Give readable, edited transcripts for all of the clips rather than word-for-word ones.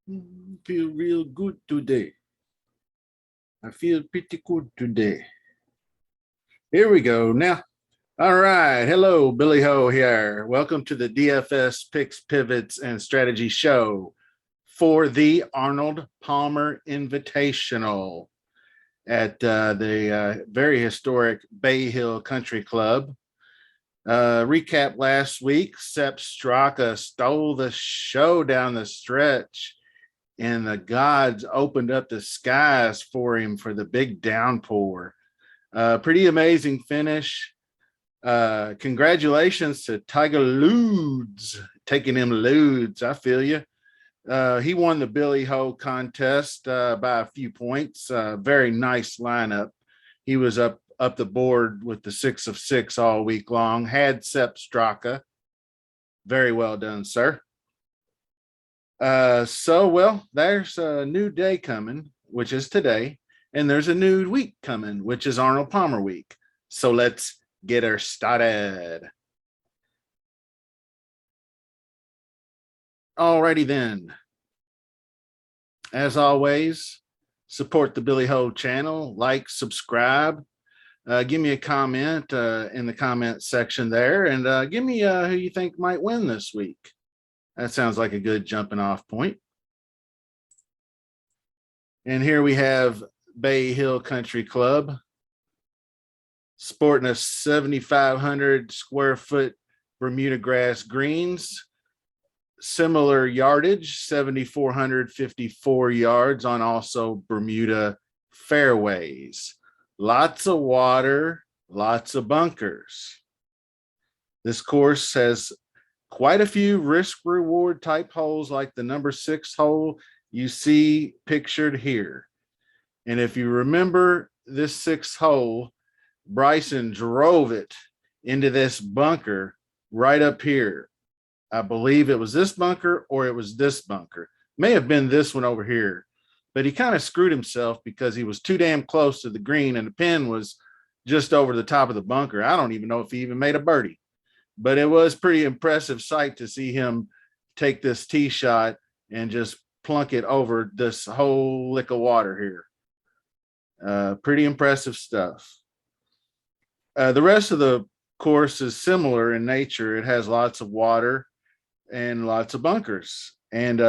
Feel real good today. I feel pretty good today. Here we go. Now, all right. Hello, Billy Ho here. Welcome to the DFS Picks, Pivots, and Strategy Show for the Arnold Palmer Invitational at the very historic Bay Hill Country Club. Recap last week, Sepp Straka stole the show down the stretch, and the gods opened up the skies for him for the big downpour. Pretty amazing finish. Congratulations to Tiger Woods, taking him Ludes. I feel you. He won the Billy Ho contest by a few points. Very nice lineup. He was up the board with the 6 of 6 all week long. Had Sepp Straka. Very well done, sir. Well, there's a new day coming, which is today, and there's a new week coming, which is Arnold Palmer week. So let's get her started. Alrighty then. As always, support the Billy Ho channel, like, subscribe, give me a comment in the comment section there, and give me who you think might win this week. That sounds like a good jumping off point. And here we have Bay Hill Country Club, sporting a 7,500 square foot Bermuda grass greens, similar yardage, 7,454 yards on also Bermuda fairways. Lots of water, lots of bunkers. This course has quite a few risk reward type holes, like the number 6 hole you see pictured here. And if you remember this 6th hole, Bryson drove it into this bunker right up here. I believe it was this bunker or it was this bunker. May have been this one over here, but he kind of screwed himself because he was too damn close to the green and the pin was just over the top of the bunker. I don't even know if he even made a birdie, but it was pretty impressive sight to see him take this tee shot and just plunk it over this whole lick of water here. Pretty impressive stuff. The rest of the course is similar in nature. It has lots of water and lots of bunkers, and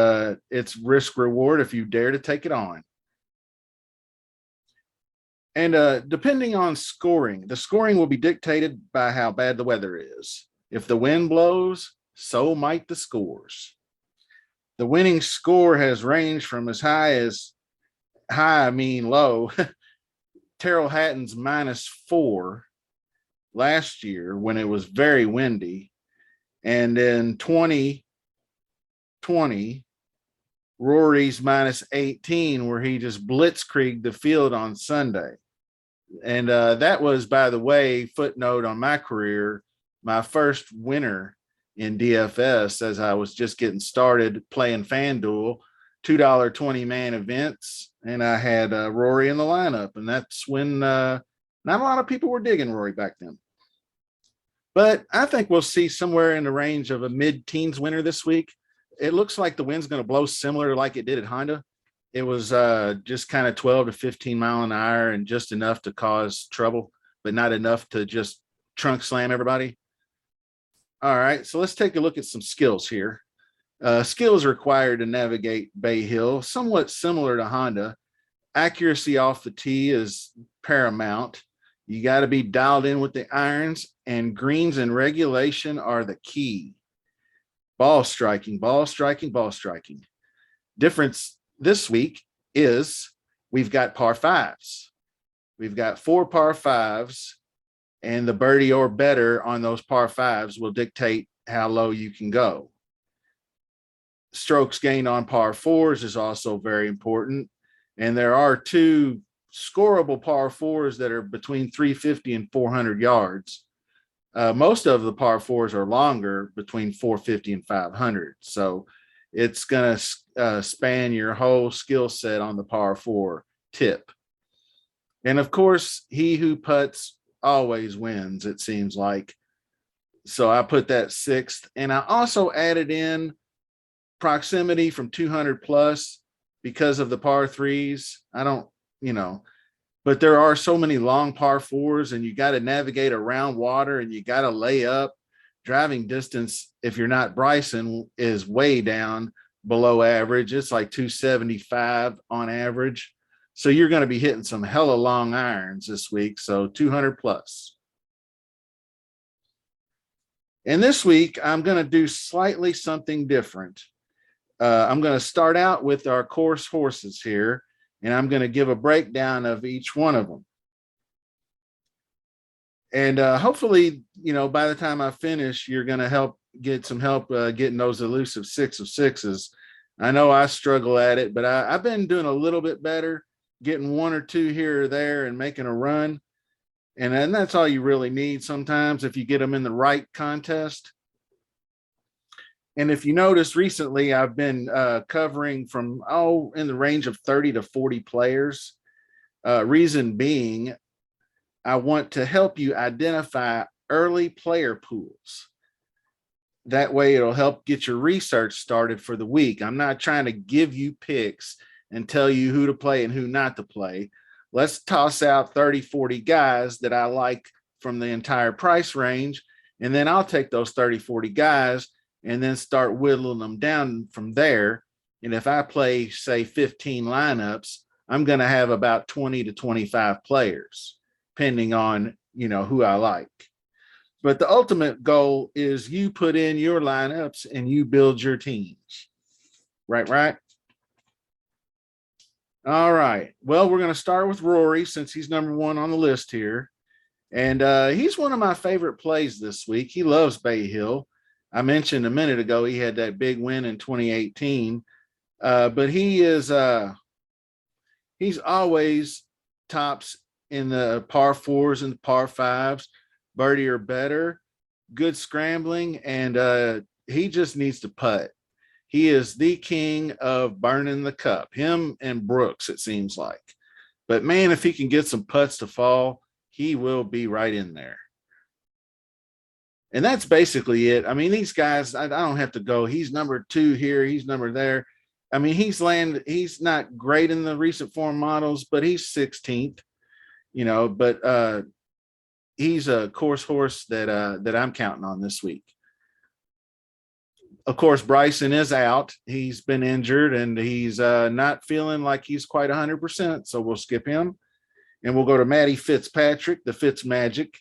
it's risk reward if you dare to take it on. And depending on scoring, the scoring will be dictated by how bad the weather is. If the wind blows, so might the scores. The winning score has ranged from as high as low. Terrell Hatton's -4 last year when it was very windy. And in 2020, Rory's -18, where he just blitzkrieged the field on Sunday. And that was, by the way, footnote on my career, my first winner in DFS as I was just getting started playing FanDuel, $2 20-man events. And I had Rory in the lineup. And that's when not a lot of people were digging Rory back then. But I think we'll see somewhere in the range of a mid-teens winner this week. It looks like the wind's going to blow similar like it did at Honda. It was just kind of 12 to 15 mile an hour and just enough to cause trouble, but not enough to just trunk slam everybody. All right, so let's take a look at some skills here. Skills required to navigate Bay Hill, somewhat similar to Honda. Accuracy off the tee is paramount. You got to be dialed in with the irons, and greens and regulation are the key. Ball striking, ball striking, ball striking. Difference this week is we've got par 5s. We've got 4 par 5s, and the birdie or better on those par 5s will dictate how low you can go. Strokes gained on par 4s is also very important. And there are 2 scoreable par 4s that are between 350 and 400 yards. Most of the par 4s are longer, between 450 and 500. So it's going to span your whole skill set on the par 4 tip. And of course, he who putts always wins, it seems like. So I put that 6th. And I also added in proximity from 200 plus because of the par threes. I don't, but there are so many long par fours, and you got to navigate around water, and you got to lay up. Driving distance, if you're not Bryson, is way down below average. It's like 275 on average. So you're going to be hitting some hella long irons this week. So 200 plus. And this week, I'm going to do slightly something different. I'm going to start out with our Coarse Horses here, and I'm going to give a breakdown of each one of them. And hopefully, by the time I finish, you're going to get some help getting those elusive 6 of 6s. I know I struggle at it, but I've been doing a little bit better, getting 1 or 2 here or there and making a run. And then that's all you really need sometimes if you get them in the right contest. And if you notice recently, I've been covering from, in the range of 30 to 40 players. Reason being, I want to help you identify early player pools. That way it'll help get your research started for the week. I'm not trying to give you picks and tell you who to play and who not to play. Let's toss out 30, 40 guys that I like from the entire price range. And then I'll take those 30, 40 guys and then start whittling them down from there. And if I play, say, 15 lineups, I'm going to have about 20 to 25 players, depending on, who I like. But the ultimate goal is you put in your lineups and you build your teams. Right? All right. Well, we're going to start with Rory since he's number 1 on the list here. And he's one of my favorite plays this week. He loves Bay Hill. I mentioned a minute ago he had that big win in 2018. But he's always tops in the par 4s and the par 5s, birdie or better, good scrambling, and he just needs to putt. He is the king of burning the cup, him and Brooks, it seems like. But man, if he can get some putts to fall, he will be right in there. And that's basically it. I mean, these guys, I don't have to go. He's number 2 here. He's number there. I mean, he's not great in the recent form models, but he's 16th, but he's a Coarse Horse that I'm counting on this week. Of course, Bryson is out. He's been injured and he's not feeling like he's quite 100%. So we'll skip him and we'll go to Matty Fitzpatrick, the Fitz Magic,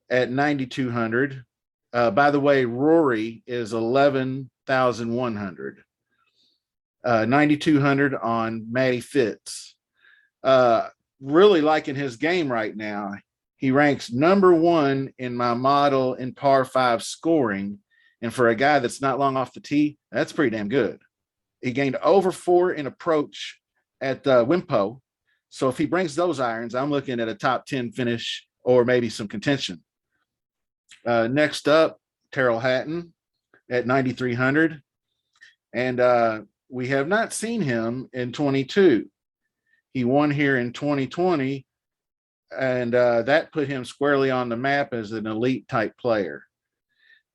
at 9,200. By the way, Rory is 11,100. 9,200 on Matty Fitz. Really liking his game right now. He ranks number 1 in my model in par 5 scoring. And for a guy that's not long off the tee, that's pretty damn good. He gained over 4 in approach at Wimpo. So if he brings those irons, I'm looking at a top 10 finish or maybe some contention. Next up, Terrell Hatton at 9,300. And we have not seen him in 22. He won here in 2020, and that put him squarely on the map as an elite type player.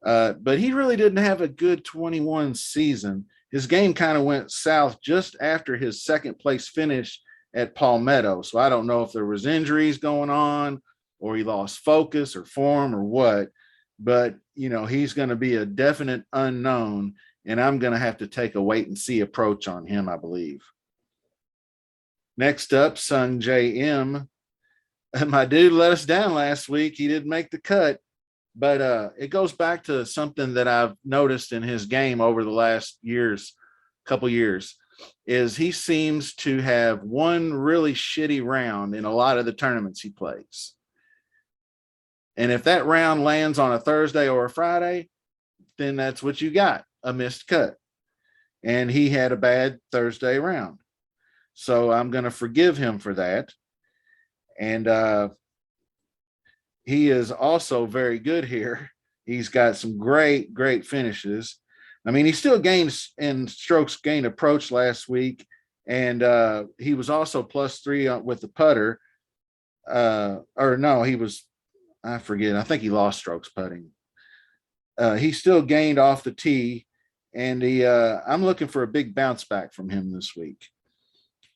But he really didn't have a good 21 season. His game kind of went south just after his second place finish at Palmetto. So I don't know if there was injuries going on or he lost focus or form or what, but he's going to be a definite unknown, and I'm going to have to take a wait and see approach on him, I believe. Next up, Sung J M. My dude let us down last week. He didn't make the cut, but it goes back to something that I've noticed in his game over the last couple years, is he seems to have one really shitty round in a lot of the tournaments he plays. And if that round lands on a Thursday or a Friday, then that's what you got, a missed cut. And he had a bad Thursday round. So I'm going to forgive him for that. And he is also very good here. He's got some great, great finishes. I mean, he still gains in strokes gained approach last week. And he was also +3 with the putter. I forget. I think he lost strokes putting. He still gained off the tee, and I'm looking for a big bounce back from him this week.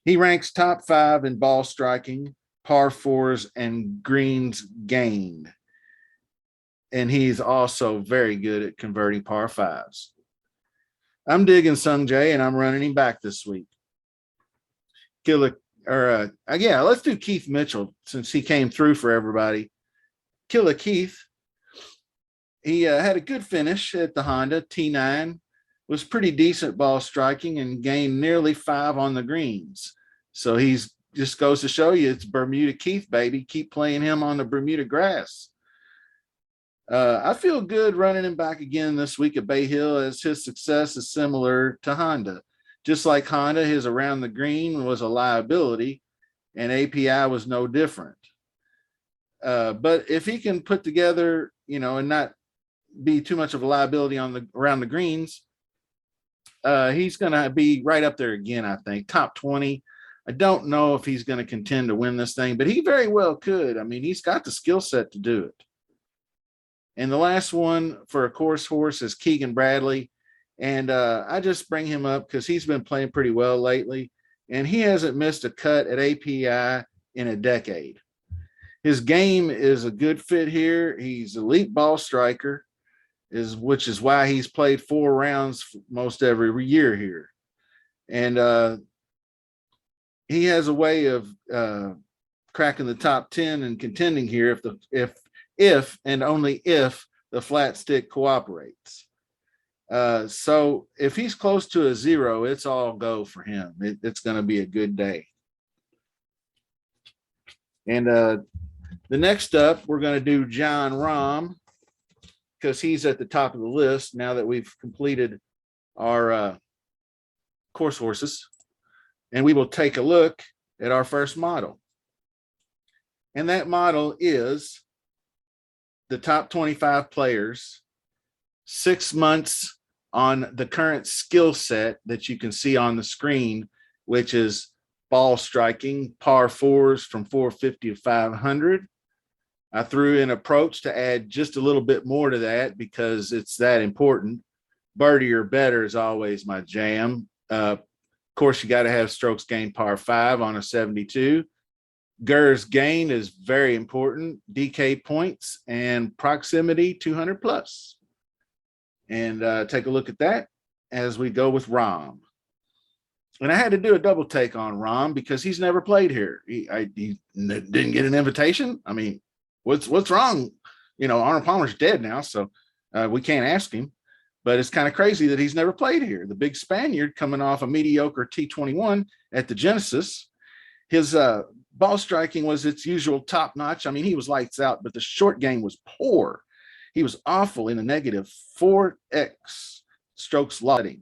He ranks top 5 in ball striking, par fours, and greens gained. And he's also very good at converting par fives. I'm digging Sung Jae, and I'm running him back this week. Let's do Keith Mitchell since he came through for everybody. Killer Keith, he had a good finish at the Honda T9, was pretty decent ball striking, and gained nearly 5 on the greens. So he's just goes to show you it's Bermuda Keith, baby. Keep playing him on the Bermuda grass. I feel good running him back again this week at Bay Hill, as his success is similar to Honda. Just like Honda, his around the green was a liability, and API was no different. But if he can put together, and not be too much of a liability around the greens, he's going to be right up there again, I think. Top 20. I don't know if he's going to contend to win this thing, but he very well could. I mean, he's got the skill set to do it. And the last one for a Coarse Horse is Keegan Bradley. And I just bring him up because he's been playing pretty well lately, and he hasn't missed a cut at API in a decade. His game is a good fit here. He's elite ball striker, which is why he's played 4 rounds most every year here. And he has a way of cracking the top 10 and contending here if and only if the flat stick cooperates. So if he's close to a 0, it's all go for him. It's going to be a good day. And the next up, we're going to do Jon Rahm, because he's at the top of the list now that we've completed our Coarse Horses. And we will take a look at our first model. And that model is the top 25 players, 6 months on the current skill set that you can see on the screen, which is ball striking, par fours from 450 to 500. I threw in approach to add just a little bit more to that because it's that important. Birdie or better is always my jam. Of course, you got to have strokes gained par 5 on a 72. GERS gain is very important. DK points and proximity 200 plus. And take a look at that as we go with Rahm. And I had to do a double take on Rahm because he's never played here. He didn't get an invitation. I mean, what's wrong? Arnold Palmer's dead now, so we can't ask him. But it's kind of crazy that he's never played here. The big Spaniard coming off a mediocre T21 at the Genesis. His ball striking was its usual top notch. I mean, he was lights out, but the short game was poor. He was awful in a negative 4x strokes lotting.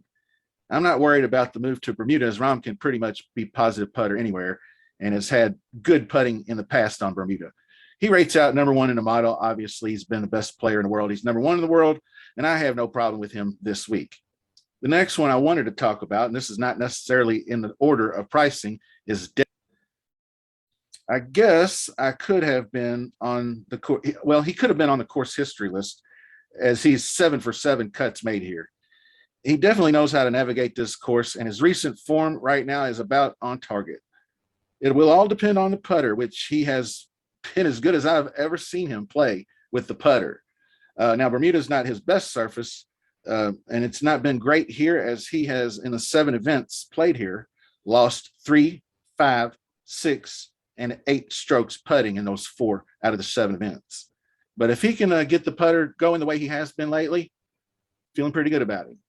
I'm not worried about the move to Bermuda, as Rahm can pretty much be positive putter anywhere and has had good putting in the past on Bermuda. He rates out number 1 in the model. Obviously, he's been the best player in the world. He's number 1 in the world, and I have no problem with him this week. The next one I wanted to talk about, and this is not necessarily in the order of pricing, is I guess I could have been on the course. Well, he could have been on the course history list, as he's 7 for 7 cuts made here. He definitely knows how to navigate this course, and his recent form right now is about on target. It will all depend on the putter, which he has been as good as I've ever seen him play with the putter. Now, Bermuda's not his best surface, and it's not been great here, as he has, in the 7 events played here, lost 3, 5, 6, and 8 strokes putting in those 4 out of the 7 events. But if he can get the putter going the way he has been lately, feeling pretty good about him.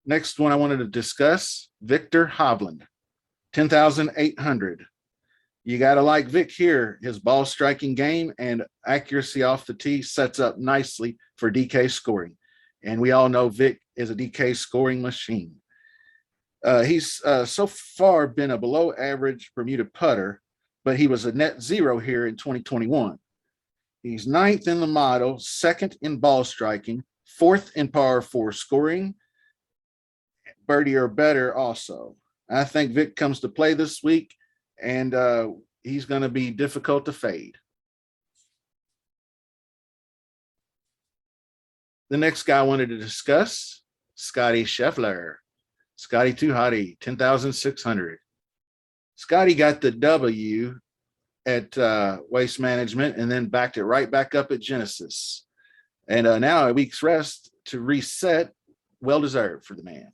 Next one I wanted to discuss, Viktor Hovland, 10,800. You got to like Vic here. His ball striking game and accuracy off the tee sets up nicely for DK scoring. And we all know Vic is a DK scoring machine. He's so far been a below average Bermuda putter, but he was a net 0 here in 2021. He's 9th in the model, 2nd in ball striking, 4th in par 4 scoring, birdie or better also. I think Vic comes to play this week, and he's going to be difficult to fade. The next guy I wanted to discuss Scotty Scheffler. Scotty Too Hottie, 10,600. Scotty got the W at Waste Management and then backed it right back up at Genesis. And now a week's rest to reset. Well deserved for the man.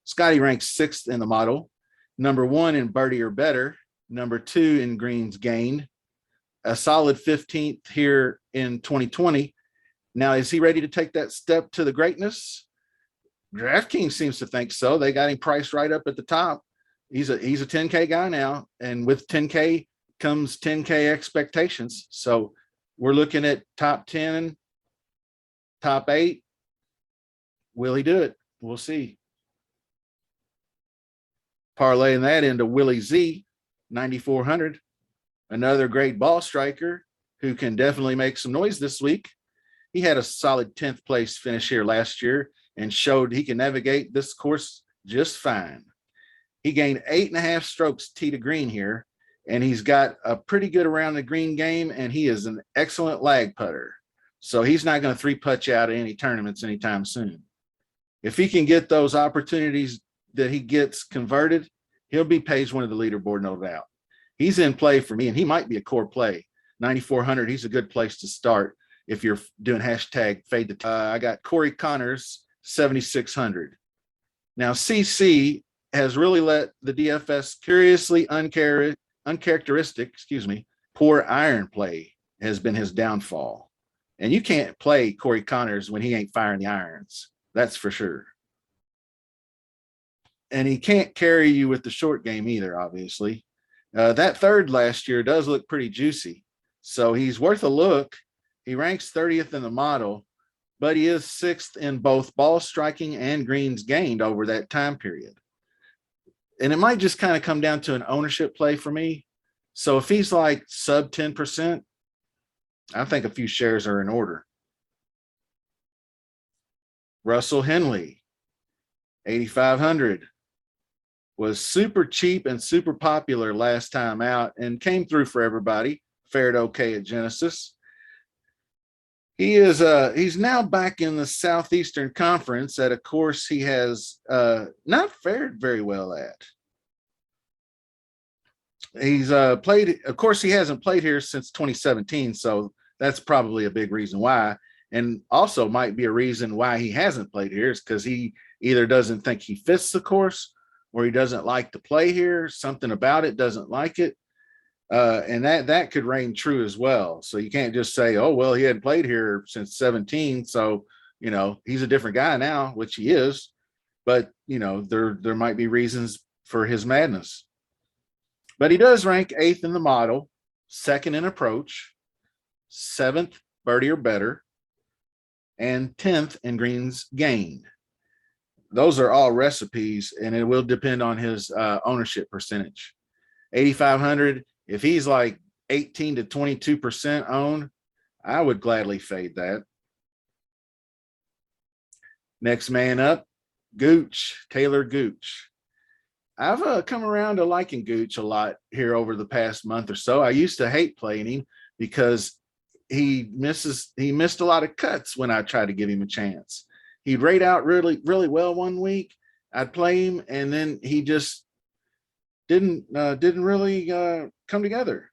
Scotty ranks 6th in the model, number 1 in birdie or better, number 2 in greens gained, a solid 15th here in 2020. Now, is he ready to take that step to the greatness? DraftKings seems to think so. They got him priced right up at the top. He's a 10K guy now, and with 10K comes 10K expectations. So we're looking at top 10, top 8. Will he do it? We'll see. Parlaying that into Willie Z, 9,400. Another great ball striker who can definitely make some noise this week. He had a solid 10th place finish here last year and showed he can navigate this course just fine. He gained 8.5 strokes tee to green here, and he's got a pretty good around the green game, and he is an excellent lag putter. So he's not going to 3-putt you out of any tournaments anytime soon. If he can get those opportunities that he gets converted, he'll be page 1 of the leaderboard, no doubt. He's in play for me, and he might be a core play. 9,400, he's a good place to start if you're doing hashtag fade the I got Corey Connors, 7,600. Now, CC has really let the DFS curiously uncharacteristic, poor iron play has been his downfall. And you can't play Corey Connors when he ain't firing the irons. That's for sure. And he can't carry you with the short game either, obviously. That third last year does look pretty juicy. So he's worth a look. He ranks 30th in the model, but he is 6th in both ball striking and greens gained over that time period. And it might just kind of come down to an ownership play for me. So if he's like sub 10%, I think a few shares are in order. Russell Henley, 8,500. Was super cheap and super popular last time out and came through for everybody. Fared okay at Genesis. He's now back in the Southeastern Conference at a course he has not fared very well at. He's played, of course, he hasn't played here since 2017, so that's probably a big reason why. And also might be a reason why he hasn't played here is because he either doesn't think he fits the course or he doesn't like to play here. Something about it doesn't like it. And that could reign true as well. So you can't just say, oh, well, he hadn't played here since 17. So, he's a different guy now, which he is. But, there might be reasons for his madness. But he does rank 8th in the model, 2nd in approach, 7th birdie or better, and 10th in greens gained. Those are all recipes, and it will depend on his ownership percentage. 8,500, if he's like 18 to 22% owned, I would gladly fade that. Next man up, Gooch, Taylor Gooch. I've come around to liking Gooch a lot here over the past month or so. I used to hate playing him because he missed a lot of cuts when I tried to give him a chance. He'd rate out really, really well one week. I'd play him, and then he just didn't really come together.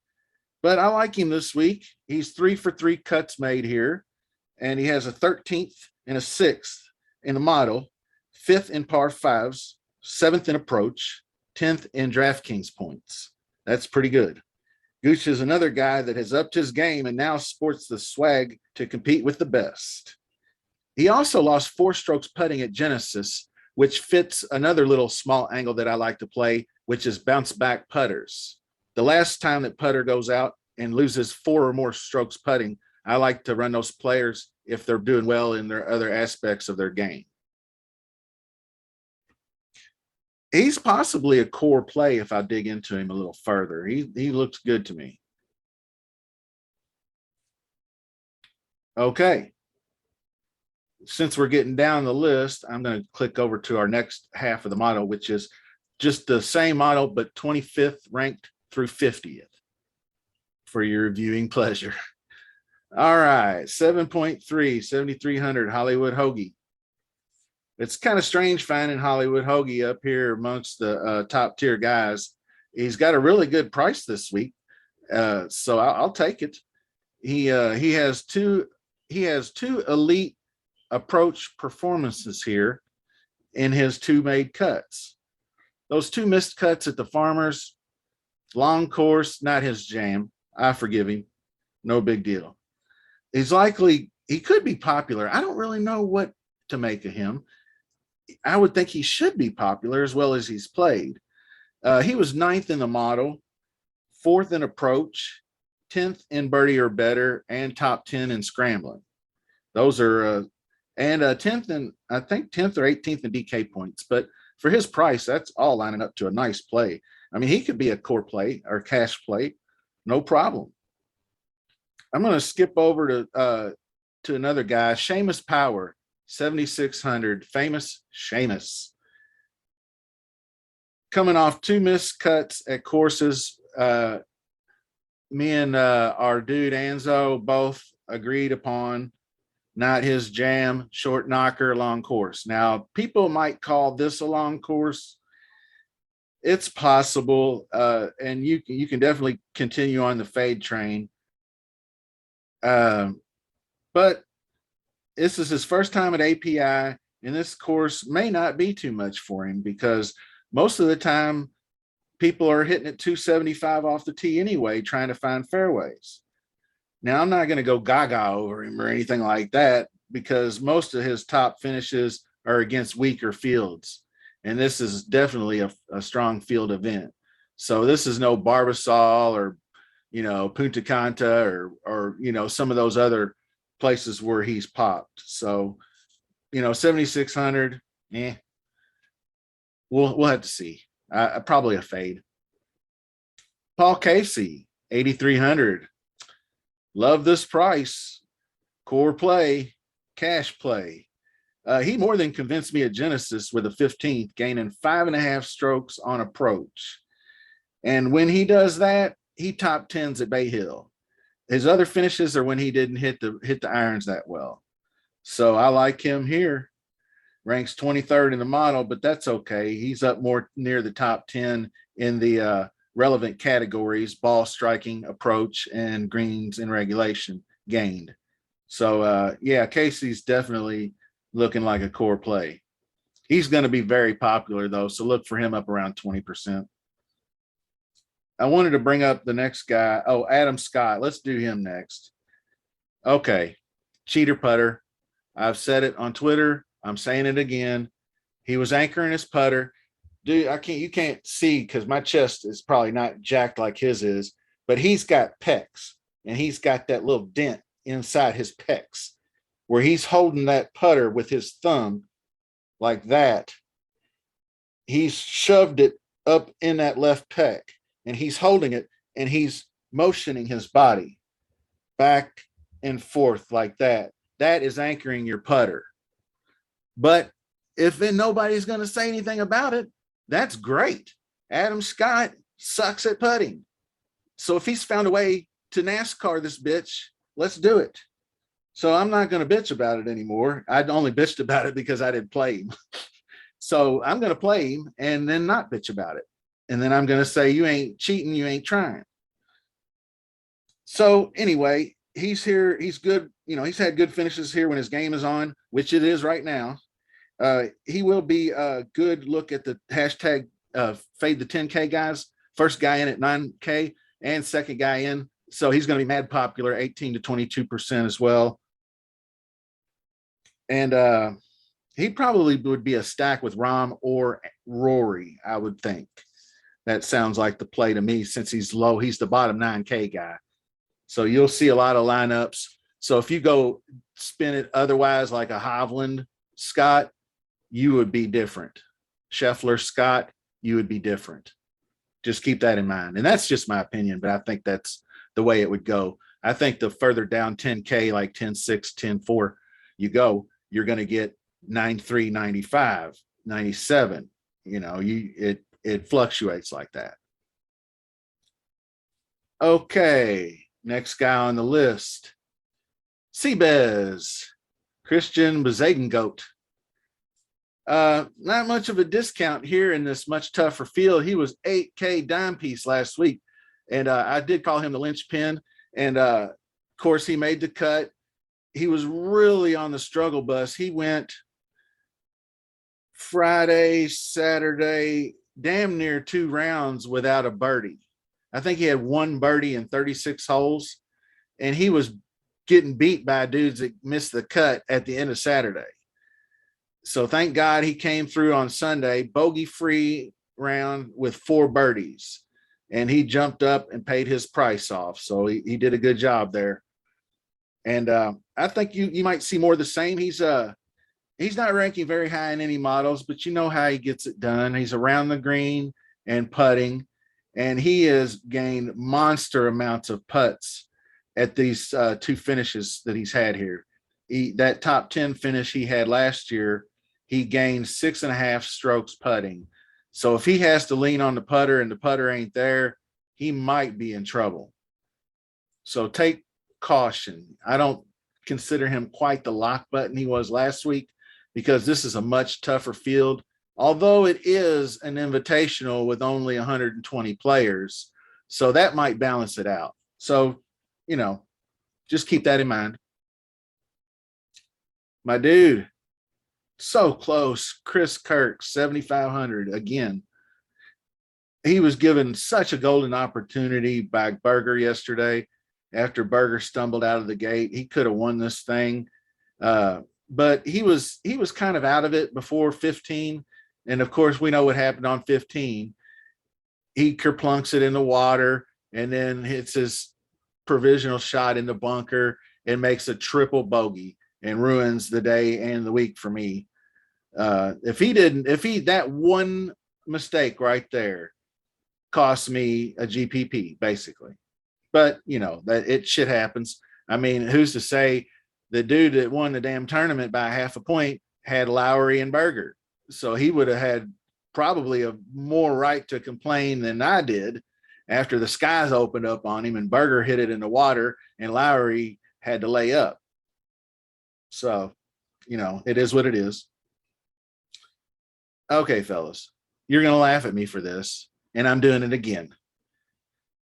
But I like him this week. He's 3 for 3 cuts made here, and he has a 13th and a 6th in the model, 5th in par 5s, 7th in approach, 10th in DraftKings points. That's pretty good. Gooch is another guy that has upped his game and now sports the swag to compete with the best. He also lost 4 strokes putting at Genesis, which fits another little small angle that I like to play, which is bounce back putters. The last time that putter goes out and loses 4 or more strokes putting, I like to run those players if they're doing well in their other aspects of their game. He's possibly a core play if I dig into him a little further. He looks good to me. Okay. Since we're getting down the list, I'm going to click over to our next half of the model, which is just the same model, but 25th ranked through 50th for your viewing pleasure. All right, 7.3, 7,300 Hollywood Hoagie. It's kind of strange finding Hollywood Hoagie up here amongst the top tier guys. He's got a really good price this week, so I'll take it. He has two elite approach performances here in his two made cuts. Those two missed cuts at the Farmers, long course, not his jam. I forgive him. No big deal. He could be popular. I don't really know what to make of him. I would think he should be popular as well as he's played. He was ninth in the model, fourth in approach, 10th in birdie or better, and top 10 in scrambling. Those are, and 10th in, I think 10th or 18th in DK points. But for his price, that's all lining up to a nice play. I mean, he could be a core play or cash play, no problem. I'm going to skip over to another guy, Seamus Power, 7,600, famous Seamus. Coming off two missed cuts at courses, me and our dude Anzo both agreed upon not his jam, short knocker, long course. Now, people might call this a long course. It's possible, and you can definitely continue on the fade train. But this is his first time at API, and this course may not be too much for him because most of the time people are hitting at 275 off the tee anyway, trying to find fairways. Now, I'm not going to go gaga over him or anything like that because most of his top finishes are against weaker fields. And this is definitely a strong field event. So this is no Barbasol or, Punta Cana or, some of those other places where he's popped. So, 7,600, we'll have to see. Probably a fade. Paul Casey, 8,300. Love this price. Core play, cash play. He more than convinced me at Genesis with a 15th, gaining 5.5 strokes on approach. And when he does that, he top 10s at Bay Hill. His other finishes are when he didn't hit the irons that well. So I like him here. Ranks 23rd in the model, but that's okay. He's up more near the top 10 in the relevant categories: ball striking, approach, and greens in regulation gained. So Casey's definitely looking like a core play. He's going to be very popular though, so look for him up around 20%. I wanted to bring up the next guy. Oh, Adam Scott. Let's do him next. Okay. Cheater putter. I've said it on Twitter. I'm saying it again. He was anchoring his putter. Dude, you can't see because my chest is probably not jacked like his is, but he's got pecs and he's got that little dent inside his pecs where he's holding that putter with his thumb like that. He's shoved it up in that left pec and he's holding it and he's motioning his body back and forth like that. That is anchoring your putter. But if nobody's going to say anything about it, that's great. Adam Scott sucks at putting. So if he's found a way to NASCAR this bitch, let's do it. So I'm not going to bitch about it anymore. I'd only bitched about it because I didn't play him. So I'm going to play him and then not bitch about it. And then I'm going to say, you ain't cheating, you ain't trying. So anyway, he's here. He's good. He's had good finishes here when his game is on, which it is right now. He will be a good look at the hashtag fade the 10K guys. First guy in at 9K and second guy in. So he's going to be mad popular, 18 to 22% as well. And he probably would be a stack with Rahm or Rory, I would think. That sounds like the play to me since he's low. He's the bottom 9K guy. So you'll see a lot of lineups. So if you go spin it otherwise like a Hovland Scott, you would be different. Scheffler Scott, you would be different. Just keep that in mind. And that's just my opinion, but I think that's the way it would go. I think the further down 10K, like 10.6, 10.4 you go, you're going to get 9.3, 95, 97. It fluctuates like that. Okay, next guy on the list, Seabez, Christian Bezadengoat. Not much of a discount here in this much tougher field. He was 8K dime piece last week, and I did call him the linchpin. And of course, he made the cut. He was really on the struggle bus. He went Friday, Saturday, damn near 2 rounds without a birdie. I think he had 1 birdie in 36 holes, and he was getting beat by dudes that missed the cut at the end of Saturday. So thank God he came through on Sunday, bogey-free round with 4 birdies, and he jumped up and paid his price off. So he did a good job there. And I think you might see more of the same. He's not ranking very high in any models, but you know how he gets it done. He's around the green and putting, and he has gained monster amounts of putts at these 2 finishes that he's had here. That top 10 finish he had last year, he gained 6.5 strokes putting. So if he has to lean on the putter and the putter ain't there, he might be in trouble. So take caution. I don't consider him quite the lock button he was last week, because this is a much tougher field, although it is an invitational with only 120 players. So that might balance it out. So, just keep that in mind. My dude, so close. Chris Kirk, 7,500 again. He was given such a golden opportunity by Berger yesterday. After Berger stumbled out of the gate, he could have won this thing. But he was kind of out of it before 15. And of course, we know what happened on 15. He kerplunks it in the water and then hits his provisional shot in the bunker and makes a triple bogey and ruins the day and the week for me. That one mistake right there cost me a GPP basically. But that shit happens. I mean, who's to say the dude that won the damn tournament by 0.5 point had Lowry and Berger? So he would have had probably a more right to complain than I did after the skies opened up on him and Berger hit it in the water and Lowry had to lay up. So, it is what it is. Okay, fellas, you're going to laugh at me for this, and I'm doing it again.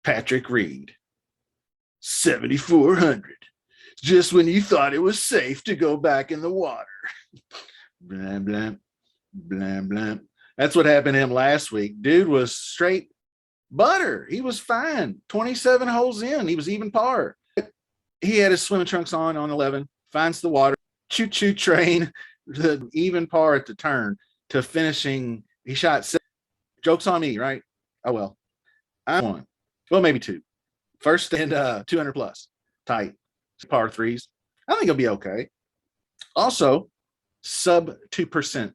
Patrick Reed, 7,400. Just when you thought it was safe to go back in the water. Blam, blam, blam, blam. That's what happened to him last week. Dude was straight butter. He was fine. 27 holes in. He was even par. He had his swimming trunks on 11, finds the water, choo-choo train, the even par at the turn to finishing. He shot 6. Joke's on me, right? Oh, well. I won. Well, maybe 2. First and 200 plus. Tight. Par 3s. I think he'll be okay. Also, sub 2%.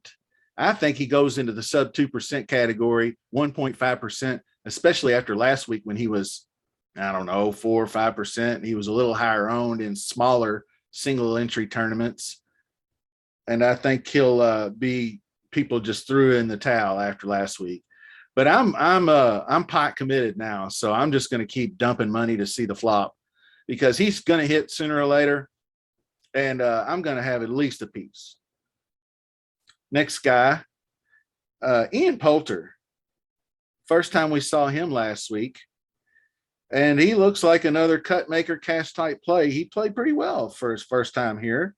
I think he goes into the sub 2% category, 1.5%, especially after last week when he was, 4 or 5%. He was a little higher owned in smaller single entry tournaments. And I think he'll be, people just threw in the towel after last week. But I'm pot committed now, so I'm just going to keep dumping money to see the flop, because he's going to hit sooner or later, and I'm going to have at least a piece. Next guy, Ian Poulter. First time we saw him last week, and he looks like another cut maker cash type play. He played pretty well for his first time here.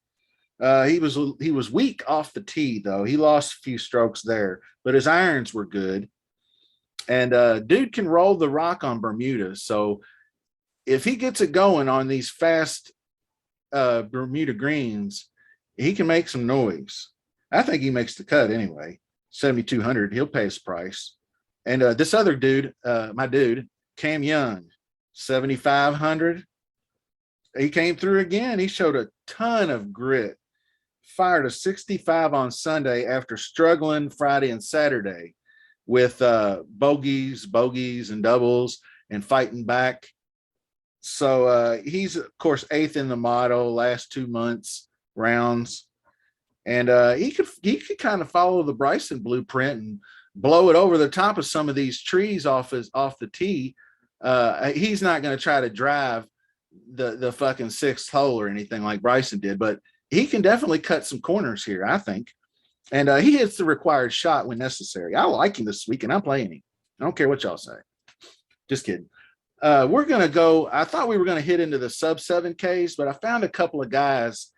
He was weak off the tee though. He lost a few strokes there, but his irons were good. And dude can roll the rock on Bermuda. So if he gets it going on these fast Bermuda greens, he can make some noise. I think he makes the cut anyway. 7,200. He'll pay his price. And this other dude, my dude, Cam Young, 7,500. He came through again. He showed a ton of grit. Fired a 65 on Sunday after struggling Friday and Saturday with bogeys, and doubles and fighting back. So he's, of course, 8th in the model last 2 months rounds. And he could kind of follow the Bryson blueprint and blow it over the top of some of these trees off the tee. He's not going to try to drive the fucking 6th hole or anything like Bryson did, but he can definitely cut some corners here, I think. And he hits the required shot when necessary. I like him this week, and I'm playing him. I don't care what y'all say. Just kidding. We're going to go. I thought we were going to hit into the sub 7Ks, but I found a couple of guys,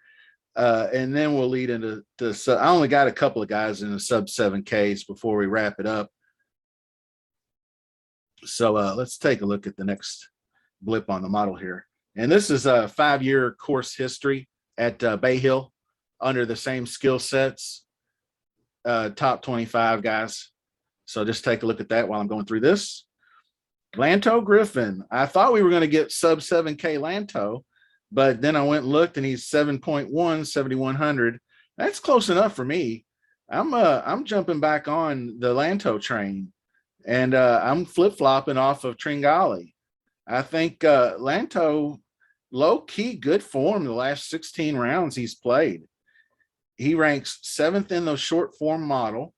and then we'll lead into the. I only got a couple of guys in the sub 7Ks before we wrap it up. So let's take a look at the next blip on the model here. And this is a 5-year course history at Bay Hill under the same skill sets, top 25 guys. So just take a look at that while I'm going through this. Lanto Griffin. I thought we were going to get sub 7K Lanto, but then I went and looked and he's 7.1, 7,100. That's close enough for me. I'm jumping back on the Lanto train, and I'm flip-flopping off of Tringali. I think Lanto, low-key good form the last 16 rounds he's played. He ranks 7th in the short form model,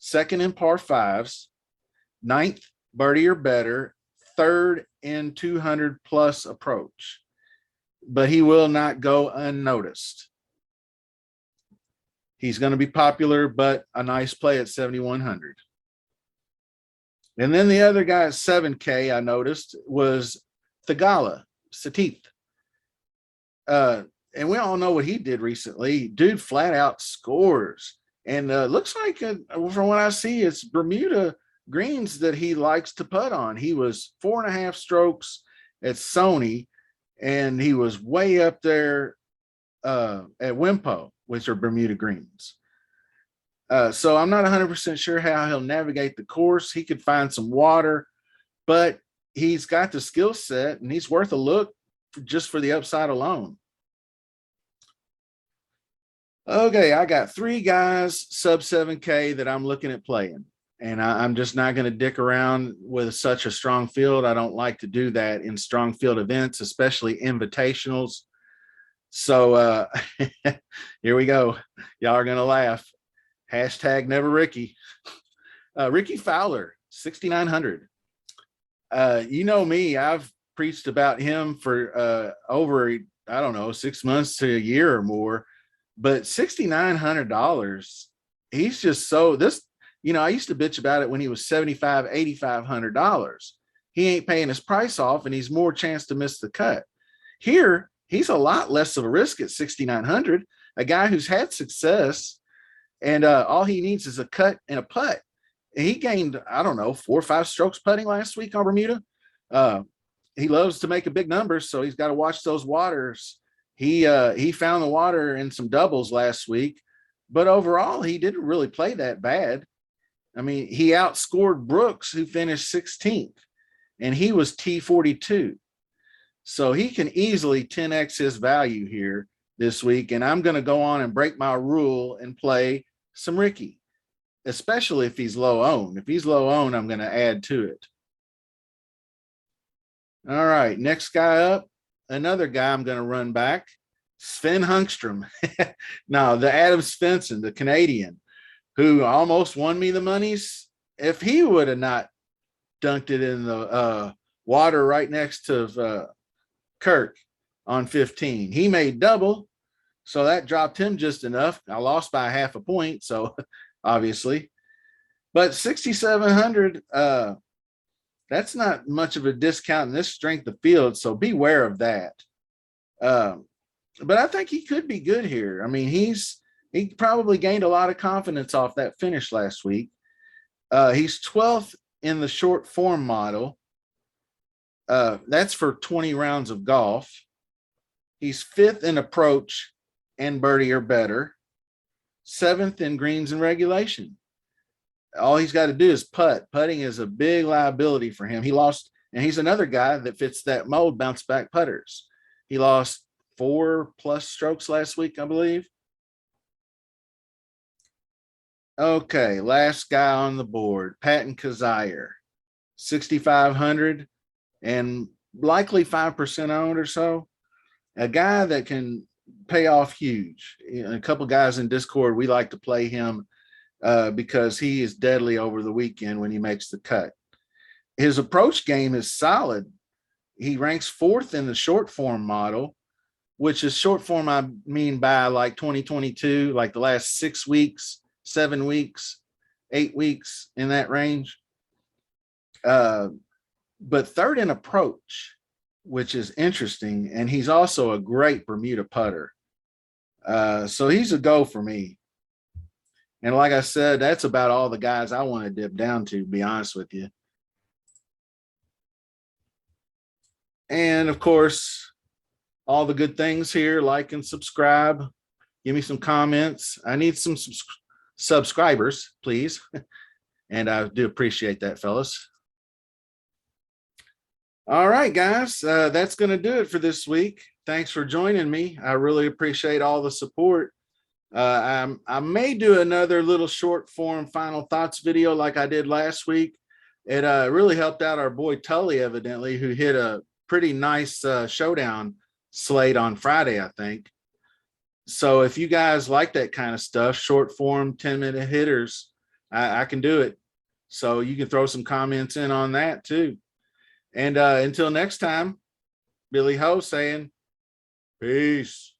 2nd in par 5s, 9th birdie or better, 3rd in 200 plus approach, but he will not go unnoticed. He's going to be popular, but a nice play at 7,100. And then the other guy at 7K I noticed was Thagala Satif. And we all know what he did recently. Dude flat out scores. And looks like, from what I see, it's Bermuda greens that he likes to putt on. He was 4.5 strokes at Sony, and he was way up there at Wimpo, which are Bermuda greens. So I'm not 100% sure how he'll navigate the course. He could find some water, but he's got the skill set, and he's worth a look just for the upside alone. Okay, I got 3 guys sub 7K that I'm looking at playing, and I'm just not going to dick around with such a strong field. I don't like to do that in strong field events, especially invitationals. So here we go. Y'all are going to laugh. Hashtag never Ricky. Ricky Fowler, 6,900. You know me, I've preached about him for over, I don't know, 6 months to a year or more. But $6,900, he's just so this, I used to bitch about it when he was $7,500, $8,500. He ain't paying his price off, and he's more chance to miss the cut. Here, he's a lot less of a risk at $6,900. A guy who's had success, and all he needs is a cut and a putt. And he gained, I don't know, 4 or 5 strokes putting last week on Bermuda. He loves to make a big number, so he's got to watch those waters. He found the water in some doubles last week, but overall he didn't really play that bad. I mean, he outscored Brooks, who finished 16th, and he was T42. So he can easily 10x his value here this week, and I'm going to go on and break my rule and play some Ricky, especially if he's low owned. If he's low owned, I'm going to add to it. All right, next guy up. Another guy I'm going to run back, Sven Hungstrom. No, the Adam Svensson, the Canadian, who almost won me the monies. If he would have not dunked it in the water right next to Kirk on 15, he made double. So that dropped him just enough. I lost by 0.5 point, so obviously. But 6,700, that's not much of a discount in this strength of field, so beware of that. But I think he could be good here. I mean, he probably gained a lot of confidence off that finish last week. He's 12th in the short form model. That's for 20 rounds of golf. He's 5th in approach and birdie or better, 7th in greens and regulation. All he's got to do is putt. Putting is a big liability for him. He lost, and he's another guy that fits that mold, bounce back putters. He lost 4+ strokes last week, I believe. Okay, last guy on the board, Patton Kazire, 6,500 and likely 5% owned or so. A guy that can pay off huge. A couple guys in Discord, we like to play him because he is deadly over the weekend when he makes the cut. His approach game is solid. He ranks 4th in the short form model, which is short form. I mean by like 2022, like the last 6 weeks, 7 weeks, 8 weeks, in that range. But third in approach, which is interesting. And he's also a great Bermuda putter. So he's a go for me. And like I said, that's about all the guys I want to dip down to be honest with you. And of course, all the good things here, like and subscribe. Give me some comments. I need some subscribers, please. And I do appreciate that, fellas. All right, guys, that's going to do it for this week. Thanks for joining me. I really appreciate all the support. I may do another little short form final thoughts video like I did last week. It really helped out our boy Tully, evidently, who hit a pretty nice showdown slate on Friday, I think. So if you guys like that kind of stuff, short form 10-minute hitters, I can do it. So you can throw some comments in on that too. And until next time, Billy Ho saying peace.